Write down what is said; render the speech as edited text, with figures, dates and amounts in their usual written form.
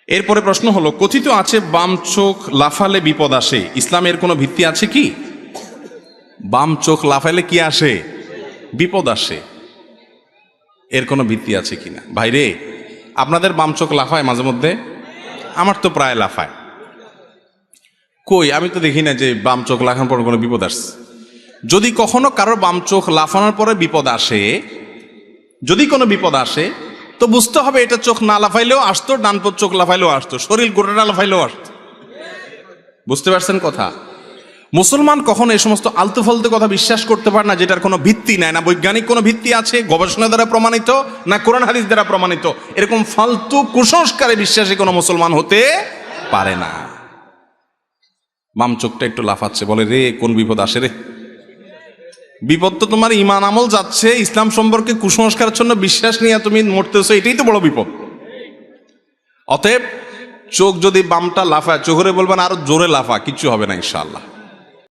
এরপরে প্রশ্ন হলো, কথিত আছে বাম চোখ লাফালে বিপদ আসে, ইসলামের কোনো ভিত্তি আছে কি? বাম চোখ লাফালে কি আসে? বিপদ আসে। এর কোনো ভিত্তি আছে কিনা? ভাইরে, আপনাদের বাম চোখ লাফায় মাঝে মধ্যে? আমার তো প্রায় লাফায়। কই, আমি তো দেখি না যে বাম চোখ লাফানোর পর কোনো বিপদ আসছে। যদি কখনো কারোর বাম চোখ লাফানোর পরে বিপদ আসে, যদি কোনো বিপদ আসে, তো বুঝতে হবে এটা চোখ না লাফাইলেও আসতো, ডান চোখ লাফাইলেও আসতো, শরীর গোটাটা লাফাইলেও আসতো। বুঝতে পারছেন কথা? মুসলমান কখনো এই সমস্ত আলতু ফালতু কথা বিশ্বাস করতে পারে না যেটার কোনো ভিত্তি নাই, না বৈজ্ঞানিক কোনো ভিত্তি আছে, গবেষণা দ্বারা প্রমাণিত, না কোরআন হাদিস দ্বারা প্রমাণিত। এরকম ফালতু কুসংস্কারে বিশ্বাসী কোনো মুসলমান হতে পারে না। বাম চোখটা একটু লাফাচ্ছে, বলে রে কোন বিপদ আসে রে। বিপদ তো তোমার ইমান আমল যাচ্ছে, ইসলাম সম্পর্কে কুসংস্কারের জন্য বিশ্বাস নিয়ে তুমি মরতেছো, এটাই তো বড় বিপদ। অতএব চোখ যদি বামটা লাফায়, চোখে বলবেন আরো জোরে লাফা, কিচ্ছু হবে না ইনশাআল্লাহ।